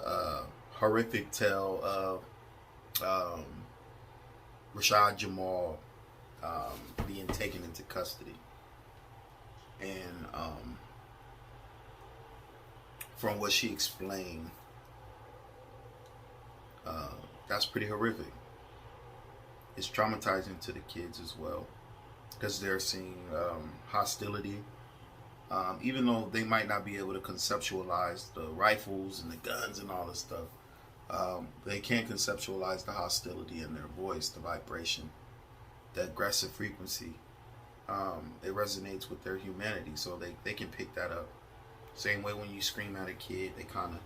the horrific tale of um, Rashad Jamal being taken into custody. And from what she explained, that's pretty horrific. It's traumatizing to the kids as well because they're seeing hostility. Even though they might not be able to conceptualize the rifles and the guns and all this stuff, they can conceptualize the hostility in their voice, the vibration, the aggressive frequency. It resonates with their humanity, so they can pick that up. Same way when you scream at a kid, they kind of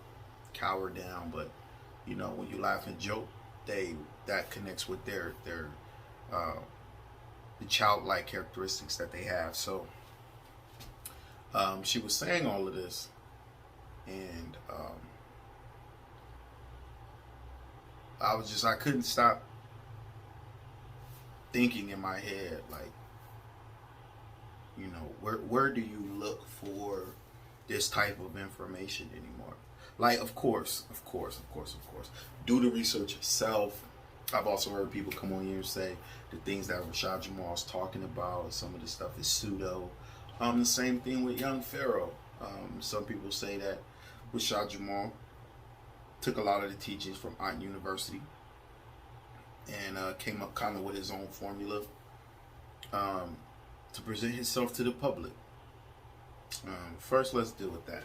cower down, but you know, when you laugh and joke, that connects with their the childlike characteristics that they have. So she was saying all of this, and I couldn't stop thinking in my head, like, you know, where do you look for this type of information anymore? Like, of course, do the research yourself. I've also heard people come on here and say the things that Rashad Jamal is talking about, some of the stuff is pseudo. The same thing with young Pharaoh. Some people say that Rashad Jamal took a lot of the teachings from Art University and came up kind of with his own formula to present himself to the public. First, let's deal with that.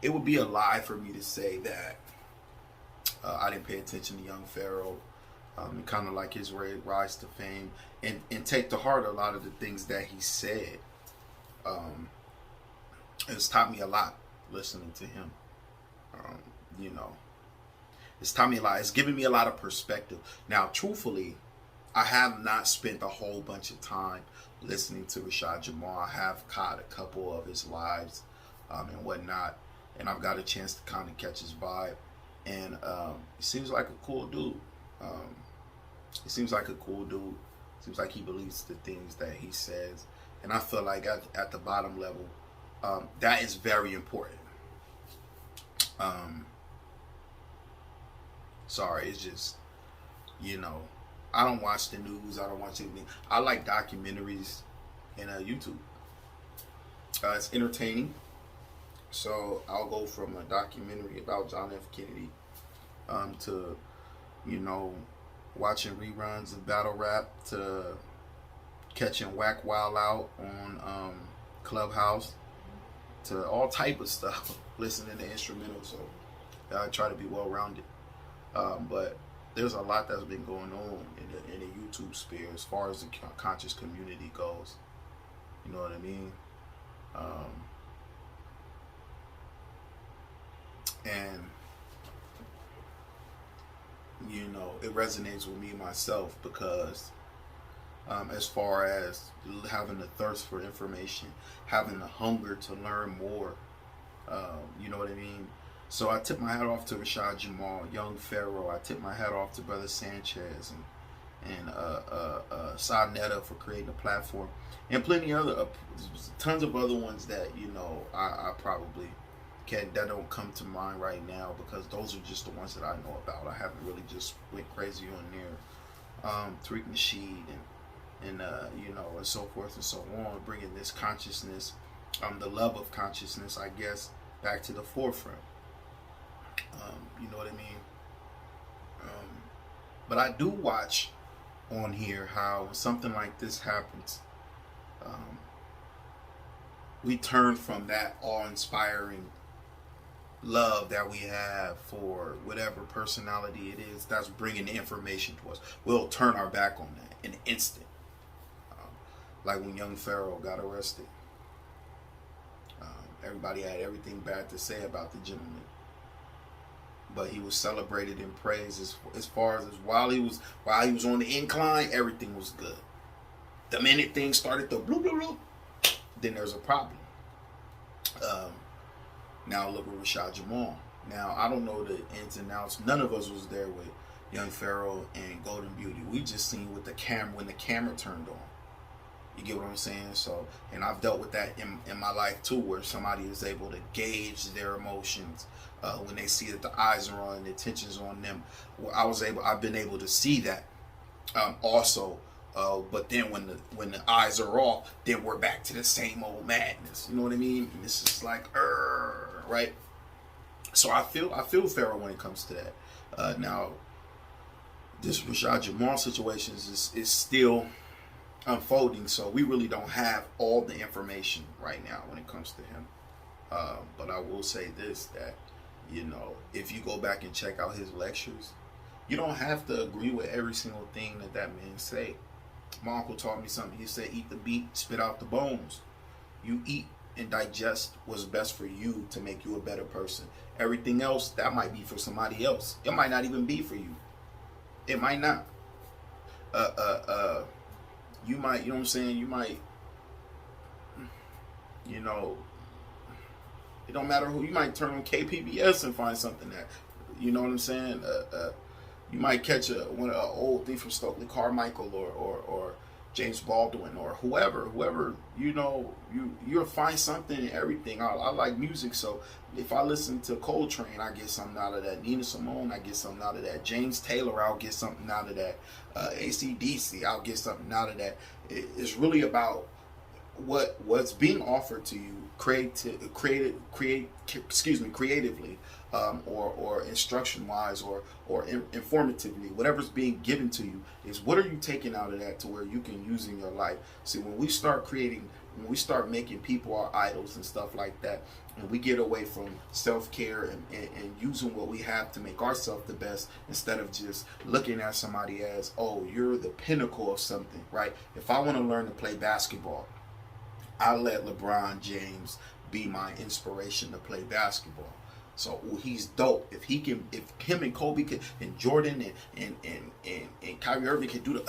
It would be a lie for me to say that I didn't pay attention to young Pharaoh and kind of like his rise to fame and take to heart a lot of the things that he said. It's taught me a lot listening to him. You know, it's taught me a lot. It's given me a lot of perspective. Now, truthfully, I have not spent a whole bunch of time listening to Rashad Jamal. I have caught a couple of his lives and whatnot, and I've got a chance to kind of catch his vibe. And he seems like a cool dude. Seems like he believes the things that he says. And I feel like at the bottom level, that is very important. Sorry, it's just, you know, I don't watch the news. I don't watch anything. I like documentaries and YouTube. It's entertaining. So I'll go from a documentary about John F. Kennedy to, you know, watching reruns of battle rap to catching Whack Wild Out on Clubhouse to all type of stuff, listening to instrumentals. So I try to be well-rounded. But there's a lot that's been going on in the YouTube sphere as far as the conscious community goes. You know what I mean? And you know, it resonates with me myself because as far as having the thirst for information, having the hunger to learn more, you know what I mean? So I tip my hat off to Rashad Jamal, young Pharaoh. I tip my hat off to Brother Sanchez and Sadnetta for creating a platform, and plenty other tons of other ones that, you know, I probably that don't come to mind right now because those are just the ones that I know about. I haven't really just went crazy on there. Tariq Nasheed and you know, and so forth and so on, bringing this consciousness, the love of consciousness, I guess, back to the forefront. You know what I mean? But I do watch on here how when something like this happens, we turn from that awe-inspiring love that we have for whatever personality it is that's bringing the information to us. We'll turn our back on that in an instant. Like when young Pharaoh got arrested. Everybody had everything bad to say about the gentleman, but he was celebrated and praised as far as while he was on the incline, everything was good. The minute things started to bloop bloop bloop, then there's a problem. Now look at Rashad Jamal. Now I don't know the ins and outs. None of us was there with young Pharaoh and Golden Beauty. We just seen with the camera when the camera turned on. You get what I'm saying? So, and I've dealt with that in my life too, where somebody is able to gauge their emotions when they see that the eyes are on, the attention's on them. I've been able to see that also. But then when the eyes are off, then we're back to the same old madness. You know what I mean? And it's just like, right? So I feel Pharaoh when it comes to that. Now, this RashadJamal situation is still unfolding, so we really don't have all the information right now when it comes to him. But I will say this, that, you know, if you go back and check out his lectures, you don't have to agree with every single thing that man say. My uncle taught me something. He said, eat the beat, spit out the bones. You eat and digest what's best for you to make you a better person. Everything else, that might be for somebody else. It might not even be for you. It might not. You might, you know what I'm saying? You might, you know, it don't matter who. You might turn on KPBS and find something that, you know what I'm saying? You might catch an old thing from Stokely Carmichael or James Baldwin or whoever, you know, you'll find something in everything. I like music, so if I listen to Coltrane, I get something out of that. Nina Simone, I get something out of that. James Taylor, I'll get something out of that. AC/DC, I'll get something out of that. It's really about what's being offered to you creatively, or instruction wise, or informatively, whatever's being given to you, is what are you taking out of that to where you can use in your life. See, when we start making people our idols and stuff like that, and we get away from self-care and using what we have to make ourselves the best, instead of just looking at somebody as, oh, you're the pinnacle of something, right? If I want to learn to play basketball, I let LeBron James be my inspiration to play basketball. So he's dope. If him and Kobe can, and Jordan and Kyrie Irving can do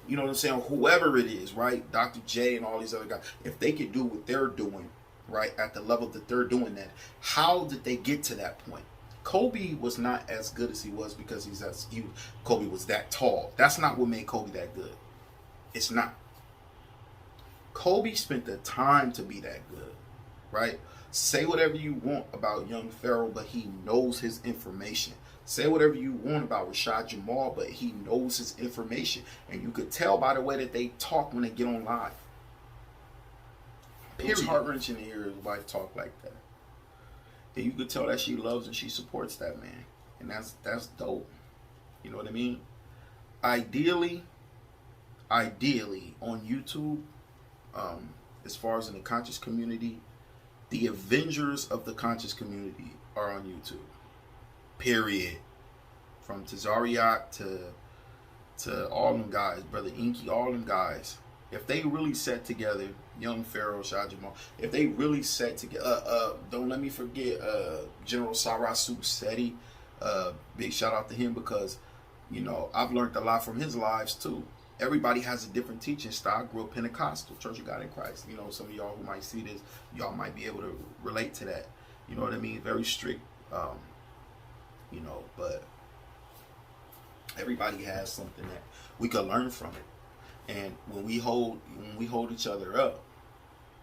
you know what I'm saying? Whoever it is, right? Dr. J and all these other guys, if they can do what they're doing, right, at the level that they're doing that, how did they get to that point? Kobe was not as good as he was because Kobe was that tall. That's not what made Kobe that good. It's not. Kobe spent the time to be that good, right? Say whatever you want about young Pharaoh, but he knows his information. Say whatever you want about RashadJamal, but he knows his information. And you could tell by the way that they talk when they get on live. It's heart-wrenching to hear his wife talk like that. And you could tell that she loves and she supports that man. And that's dope. You know what I mean? Ideally, on YouTube, as far as in the conscious community, the Avengers of the conscious community are on YouTube. Period. From Tazariak to all them guys, Brother Inky, all them guys. If they really sat together, young Pharaoh, RashadJamal, if they really sat together, don't let me forget General Sarasu Seti. Big shout out to him, because, you know, I've learned a lot from his lives too. Everybody has a different teaching style. I grew up Pentecostal, Church of God in Christ. You know, some of y'all who might see this, y'all might be able to relate to that. You know what I mean? Very strict, you know, but everybody has something that we could learn from it. And when we hold each other up,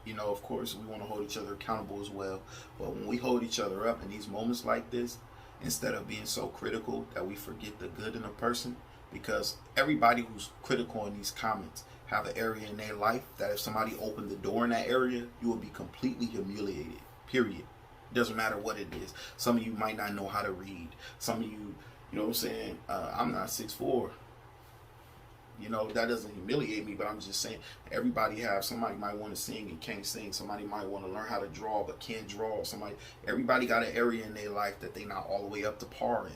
you know, of course, we want to hold each other accountable as well. But when we hold each other up in these moments like this, instead of being so critical that we forget the good in a person, because everybody who's critical in these comments have an area in their life that if somebody opened the door in that area, you will be completely humiliated, period. It doesn't matter what it is. Some of you might not know how to read. Some of you, you know what I'm saying? I'm not 6'4". You know, that doesn't humiliate me, but I'm just saying, somebody might want to sing and can't sing. Somebody might want to learn how to draw but can't draw. Everybody got an area in their life that they not all the way up to par in.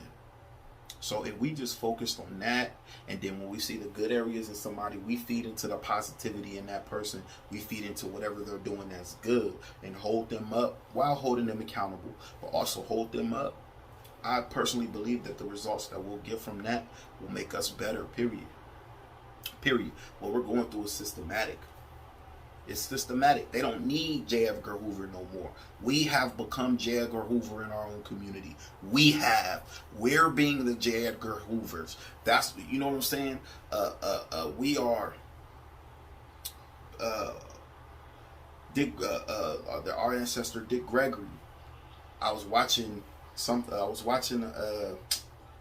So if we just focused on that, and then when we see the good areas in somebody, we feed into the positivity in that person. We feed into whatever they're doing that's good and hold them up while holding them accountable, but also hold them up. I personally believe that the results that we'll get from that will make us better, period. What we're going through is systematic. It's systematic. They don't need J. Edgar Hoover no more. We have become J. Edgar Hoover in our own community. We're being the J. Edgar Hoovers. That's, you know what I'm saying? We are our ancestor Dick Gregory. I was watching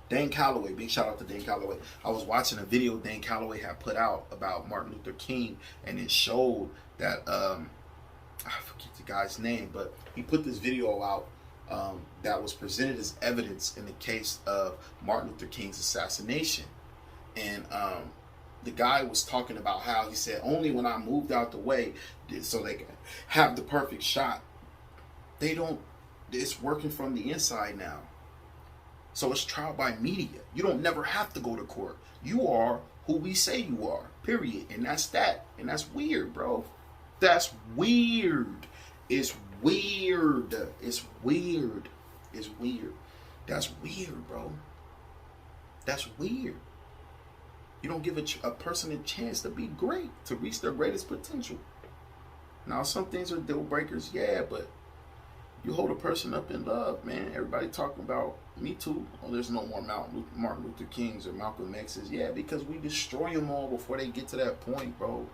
Dane Calloway. Big shout out to Dane Calloway. I was watching a video Dane Calloway had put out about Martin Luther King, and it showed that I forget the guy's name, but he put this video out that was presented as evidence in the case of Martin Luther King's assassination. And the guy was talking about how he said, only when I moved out the way so they can have the perfect shot. It's working from the inside now. So it's trial by media. You don't never have to go to court. You are who we say you are, period. And that's that. And that's weird, bro. That's weird. It's weird. It's weird. It's weird. That's weird, bro. That's weird. You don't give a person a chance to be great, to reach their greatest potential. Now, some things are deal breakers, yeah, but you hold a person up in love, man. Everybody talking about Me Too. Oh, there's no more Martin Luther Kings or Malcolm X's. Yeah, because we destroy them all before they get to that point, bro.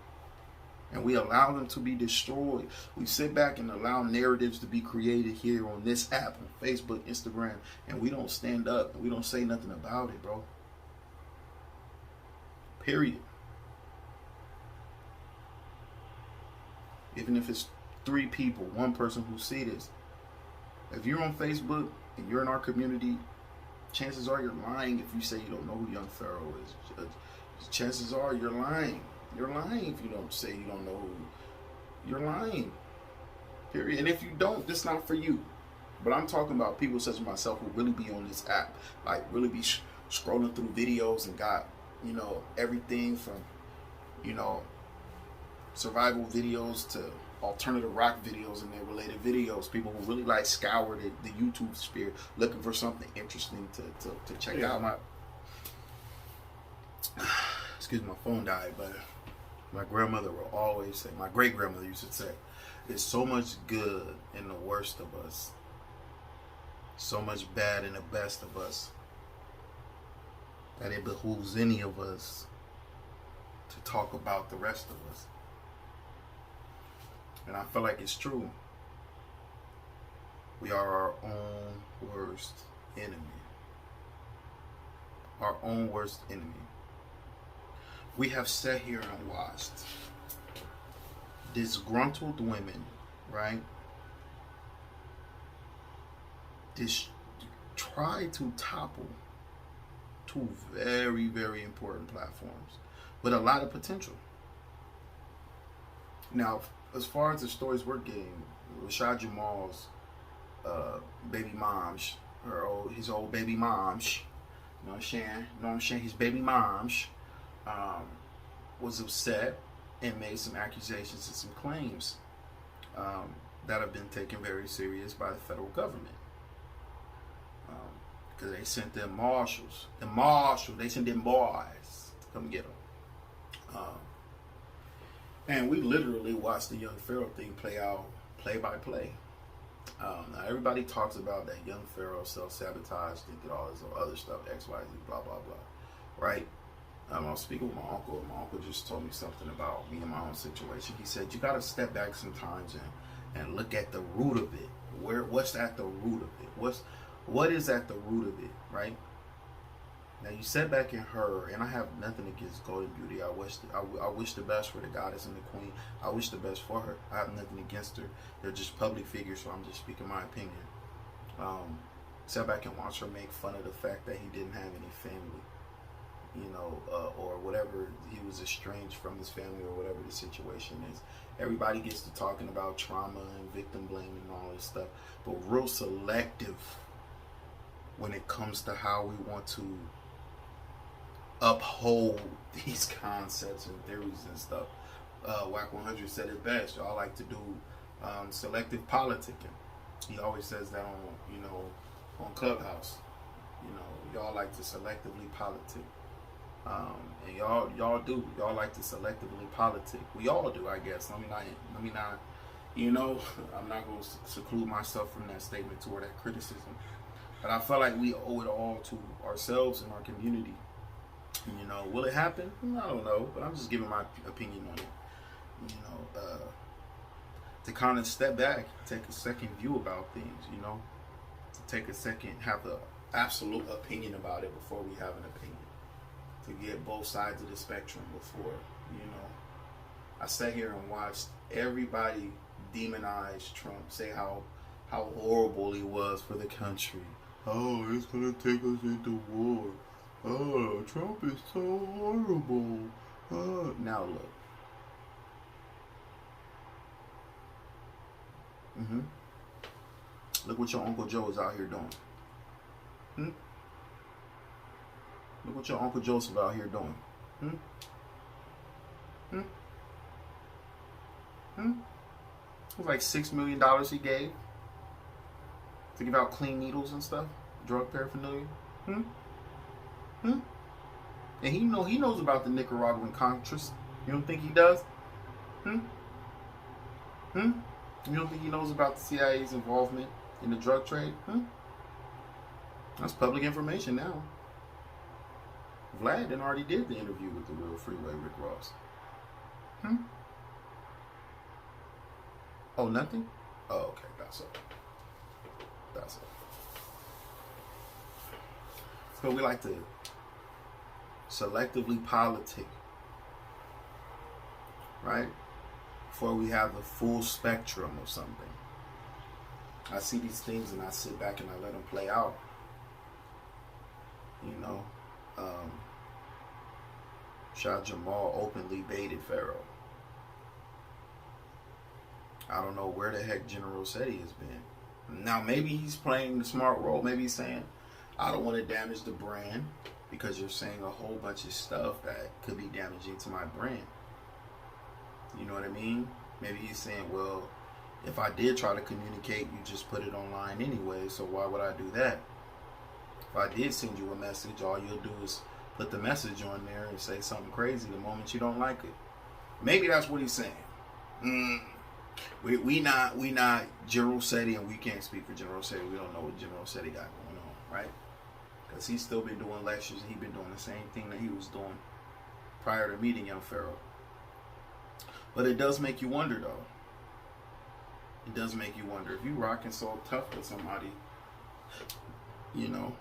And we allow them to be destroyed. We sit back and allow narratives to be created here on this app, on Facebook, Instagram, and we don't stand up and we don't say nothing about it, bro. Period. Even if it's 3 people, 1 person who see this. If you're on Facebook and you're in our community, chances are you're lying if you say you don't know who Young Pharaoh is. Chances are you're lying. You're lying if you don't say you don't know who. You're lying. Period. And if you don't, this not for you. But I'm talking about people such as myself who really be on this app, like really be scrolling through videos and got, everything from, survival videos to alternative rock videos and their related videos. People who really like scour the YouTube sphere looking for something interesting to check out. Excuse me, my phone died, but my grandmother will always say, my great grandmother used to say, there's so much good in the worst of us, so much bad in the best of us, that it behooves any of us to talk about the rest of us. And I feel like it's true. We are our own worst enemy. Our own worst enemy. We have sat here and watched disgruntled women, right? Try to topple 2 very, very important platforms with a lot of potential. Now, as far as the stories we're getting, Rashad Jamal's baby moms, his old baby moms, you know what I'm saying? His baby moms was upset and made some accusations and some claims that have been taken very serious by the federal government. Because they sent them marshals. They sent them boys to come get them. And we literally watched the Young Pharaoh thing play out play by play. Now everybody talks about that Young Pharaoh self-sabotage, did all this other stuff, X, Y, Z, blah, blah, blah. Right? I was speaking with my uncle, and my uncle just told me something about me and my own situation. He said, you got to step back sometimes and look at the root of it. What's at the root of it? What is at the root of it, right? Now you sat back and heard, and I have nothing against Golden Beauty. I wish the best for the goddess and the queen. I wish the best for her. I have nothing against her. They're just public figures, so I'm just speaking my opinion. Sat back and watched her make fun of the fact that he didn't have any family, or whatever. He was estranged from his family, or whatever the situation is. Everybody gets to talking about trauma and victim blaming and all this stuff, but real selective when it comes to how we want to uphold these concepts and theories and stuff. Whack 100 said it best. Y'all like to do selective politicking. He always says that on Clubhouse. Y'all like to selectively politic. And y'all do. Y'all like to selectively politic. We all do, I guess. Let me not. I'm not going to seclude myself from that statement or that criticism. But I feel like we owe it all to ourselves and our community. Will it happen? I don't know, but I'm just giving my opinion on it. you know, to kind of step back, take a second view about things, you know, to take a second, have an absolute opinion about it before we have an opinion, to get both sides of the spectrum before, you know. I sat here and watched everybody demonize Trump, say how horrible he was for the country. Oh, it's gonna take us into war. Oh, Trump is so horrible. Now look. Look what your Uncle Joe is out here doing. Look what your Uncle Joseph out here doing. It was like $6 million he gave to give out clean needles and stuff, drug paraphernalia. And he knows about the Nicaraguan Contras. You don't think he does? You don't think he knows about the CIA's involvement in the drug trade? That's public information now. Vlad already did the interview with the real Freeway Rick Ross. Oh, nothing? Oh, okay, that's all. That's all. So we like to selectively politic, right? Before we have the full spectrum of something. I see these things and I sit back and I let them play out. You know, Jamal openly baited Pharaoh. I don't know where the heck General Seti has been. Now, maybe he's playing the smart role. Maybe he's saying, I don't want to damage the brand because you're saying a whole bunch of stuff that could be damaging to my brand. You know what I mean? Maybe he's saying, well, if I did try to communicate, you just put it online anyway, so why would I do that? If I did send you a message, all you'll do is put the message on there and say something crazy the moment you don't like it. Maybe that's what he's saying. We not General Seti, and we can't speak for General Seti. We don't know what General Seti got going on, right? Because he's still been doing lectures and he's been doing the same thing that he was doing prior to meeting young Pharaoh. But it does make you wonder, though. It does make you wonder if you rocking so tough with somebody, you know,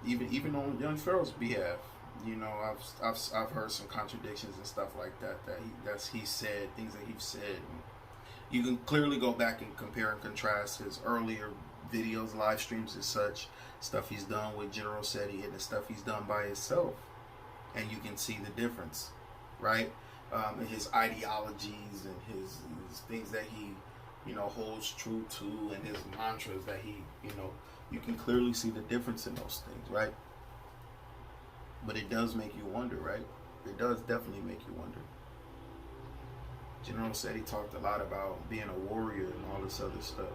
even on young Pharaoh's behalf. You know, I've heard some contradictions and stuff like that he said, things that he's said. And you can clearly go back and compare and contrast his earlier videos, live streams and such, stuff he's done with General Seti and the stuff he's done by himself. And you can see the difference, right? And his ideologies and his things that he, you know, holds true to, and his mantras that he, you know, you can clearly see the difference in those things, right? But it does make you wonder, right? It does definitely make you wonder. General Seti talked a lot about being a warrior and all this other stuff.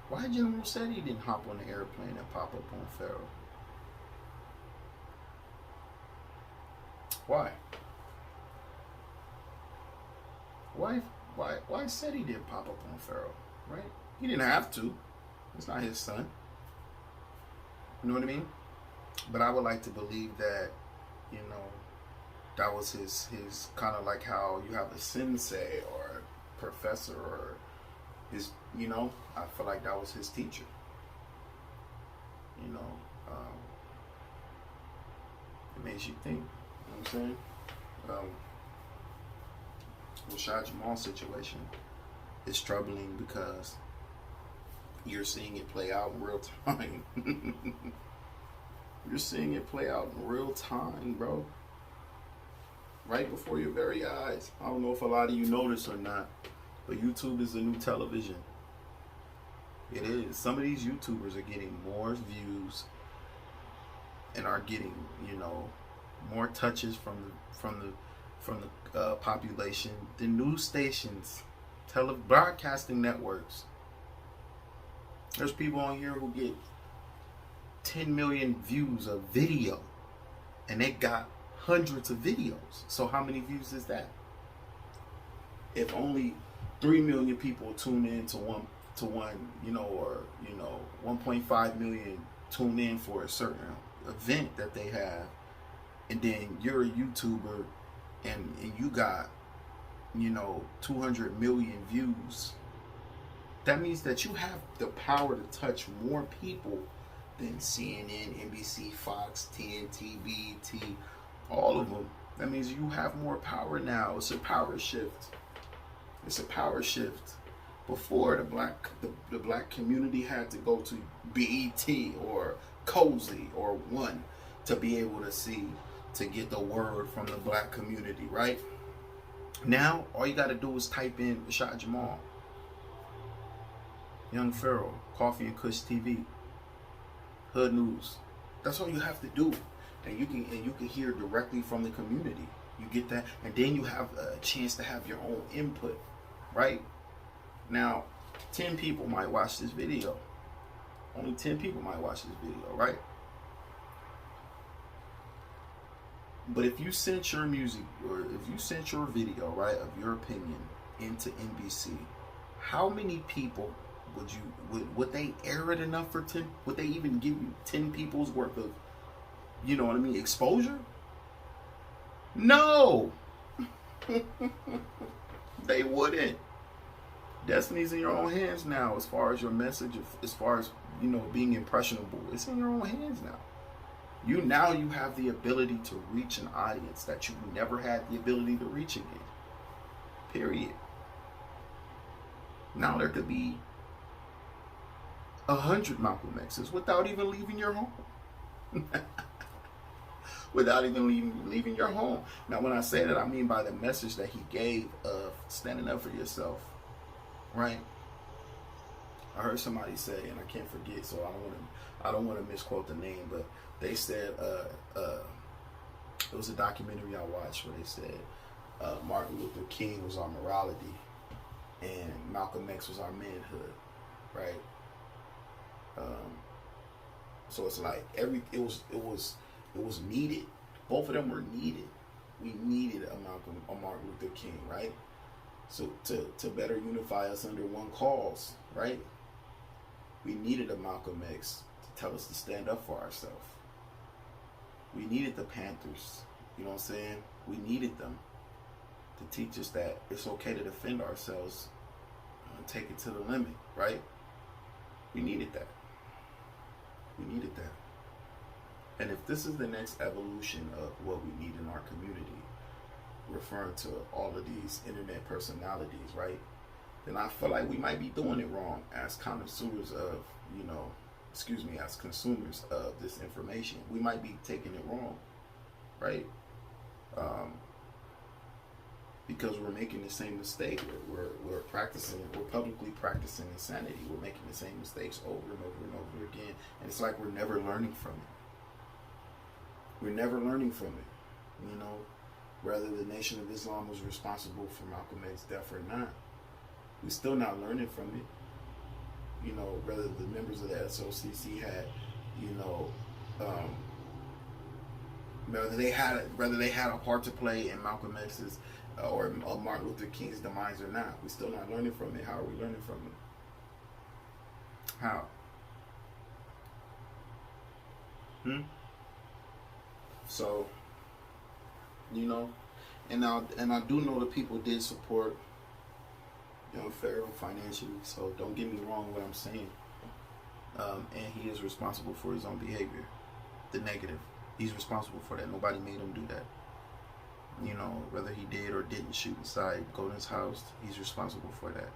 Why General Seti didn't hop on the airplane and pop up on Pharaoh? Why? Why Seti didn't pop up on Pharaoh, right? He didn't have to. It's not his son. You know what I mean? But I would like to believe that, you know, that was his kind of like how you have a sensei or a professor or his, you know, I feel like that was his teacher. You know, it makes you think. You know what I'm saying? RashadJamal situation is troubling because you're seeing it play out in real time. You're seeing it play out in real time, bro. Right before your very eyes. I don't know if a lot of you notice or not, but YouTube is the new television. It is. Some of these YouTubers are getting more views and are getting, you know, more touches from the population than news stations, broadcasting networks. There's people on here who get 10 million views of video, and they got hundreds of videos. So how many views is that? If only 3 million people tune in to one, you know, or, you know, 1.5 million tune in for a certain event that they have, and then you're a YouTuber and you got, 200 million views, that means that you have the power to touch more people than CNN, NBC, Fox, TNT, BET, all of them. That means you have more power now. It's a power shift. It's a power shift. Before, the black community had to go to BET or Cozy or One to be able to get the word from the black community, right? Now, all you got to do is type in RashadJamal, Young Pharaoh, Coffee and Kush TV, Hood News. That's all you have to do, and you can hear directly from the community. You get that, and then you have a chance to have your own input, right? Now, 10 people might watch this video. Only 10 people might watch this video, right? But if you sent your music, or if you sent your video, right, of your opinion into NBC, how many people would they air it enough for 10? Would they even give you 10 people's worth of, exposure? No. They wouldn't. Destiny's in your own hands now, as far as your message, as far as, being impressionable. It's in your own hands now. You have the ability to reach an audience that you never had the ability to reach again. Period. Now there could be 100 Malcolm X's without even leaving your home. Without even leaving your home. Now, when I say that, I mean by the message that he gave of standing up for yourself, right? I heard somebody say, and I can't forget, so I don't want to misquote the name, but they said it was a documentary I watched where they said Martin Luther King was our morality and Malcolm X was our manhood, right? So it's like it was needed. Both of them were needed. We needed a Martin Luther King, right? So to better unify us under one cause, right? We needed a Malcolm X to tell us to stand up for ourselves. We needed the Panthers, you know what I'm saying? We needed them to teach us that it's okay to defend ourselves and take it to the limit, right? We needed that. We needed that. And if this is the next evolution of what we need in our community, referring to all of these internet personalities, right? Then I feel like we might be doing it wrong as connoisseurs of, as consumers of this information. We might be taking it wrong, right? Because we're making the same mistake. We're publicly practicing insanity. We're making the same mistakes over and over and over again. And it's like we're never learning from it. We're never learning from it, whether the Nation of Islam was responsible for Malcolm X's death or not. We're still not learning from it. Whether the members of the SOCC had, whether they had a part to play in Malcolm X's or Martin Luther King's demise or not. We're still not learning from it. How are we learning from it? How? So, and I do know that people did support Young Pharaoh financially, so don't get me wrong what I'm saying. And he is responsible for his own behavior, the negative. He's responsible for that. Nobody made him do that. Whether he did or didn't shoot inside Golden's house, he's responsible for that.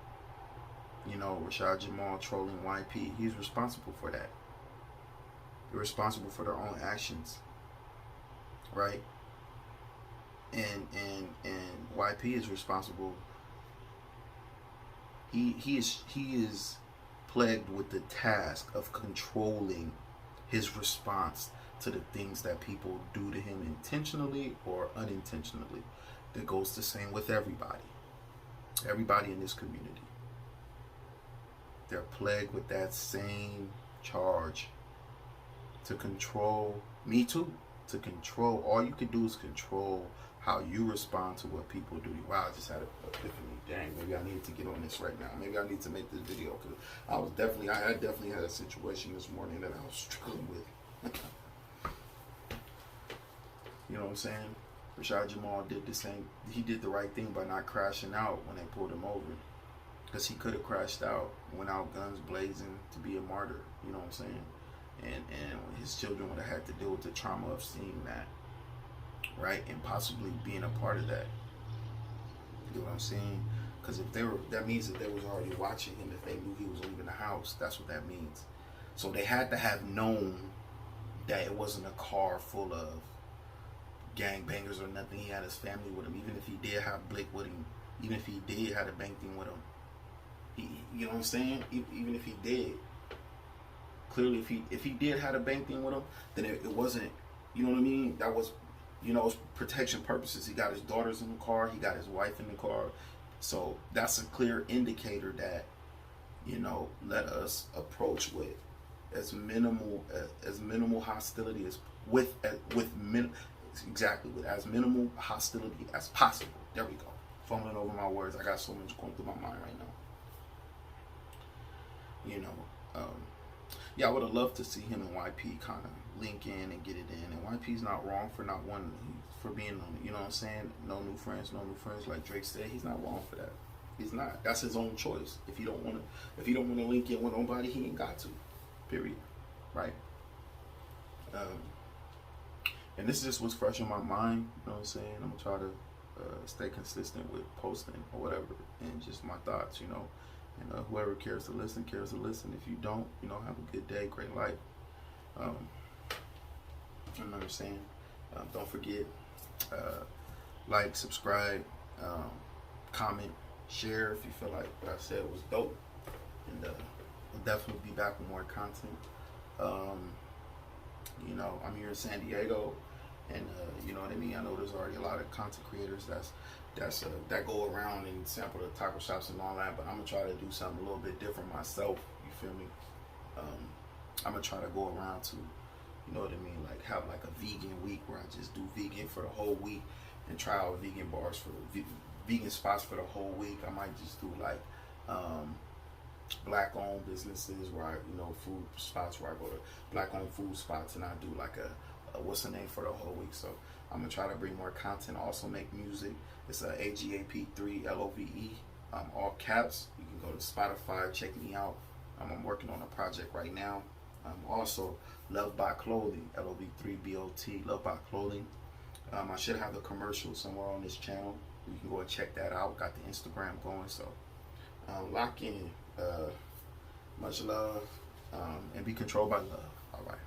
RashadJamal trolling YP, he's responsible for that. They're responsible for their own actions, right? And YP is responsible. He is plagued with the task of controlling his response to the things that people do to him intentionally or unintentionally. That goes the same with everybody in this community. They're plagued with that same charge to control. Me too. To control. All you can do is control how you respond to what people do. Wow, I just had an epiphany. Dang, maybe I need to get on this right now. Maybe I need to make this video because I definitely had a situation this morning that I was struggling with. You know what I'm saying? Rashad Jamal did the same. He did the right thing by not crashing out when they pulled him over, because he could have crashed out, went out guns blazing to be a martyr. You know what I'm saying? And his children would have had to deal with the trauma of seeing that, right, and possibly being a part of that. You know what I'm saying? Because if they were, that means that they was already watching him. If they knew he was leaving the house, that's what that means. So they had to have known that it wasn't a car full of gangbangers or nothing. He had his family with him. Even if he did have Blick with him, even if he did have a bank thing with him, you know what I'm saying? Even if he did, clearly, if he did have a bank thing with him, then it wasn't. You know what I mean? That was, you know, it's protection purposes. He got his daughters in the car. He got his wife in the car. So that's a clear indicator that, you know, let us approach with as minimal hostility as with as minimal hostility as possible. There we go. Fumbling over my words. I got so much going through my mind right now. You know, yeah, I would have loved to see him and YP kind of link in and get it in. And YP's not wrong for not wanting, for being on it. You know what I'm saying? No new friends. Like Drake said, he's not wrong for that. He's not. That's his own choice. If he don't want to link in with nobody, he ain't got to. Period. Right. And this is just what's fresh in my mind. You know what I'm saying? I'm gonna try to stay consistent with posting or whatever, and just my thoughts. You know. And whoever cares to listen, cares to listen. If you don't, you know, have a good day, great life. You understand? Don't forget, like, subscribe, comment, share if you feel like what I said was dope. And we'll definitely be back with more content. You know, I'm here in San Diego, and you know what I mean. I know there's already a lot of content creators that go around and sample the taco shops and all that, but I'm gonna try to do something a little bit different myself. You feel me? I'm gonna try to go around to, you know what I mean, like have like a vegan week where I just do vegan for the whole week and try out vegan bars for vegan spots for the whole week. I might just do like black owned businesses where I, you know, food spots where I go to black owned food spots, and I do like a what's the name for the whole week. So I'm gonna try to bring more content, also make music. It's AGAP3 LOVE, all caps. You can go to Spotify, check me out. I'm working on a project right now. Also, Love by Clothing, LOV3BOT, Love by Clothing. I should have a commercial somewhere on this channel. You can go and check that out. Got the Instagram going, so lock in. Much love, and be controlled by love. All right.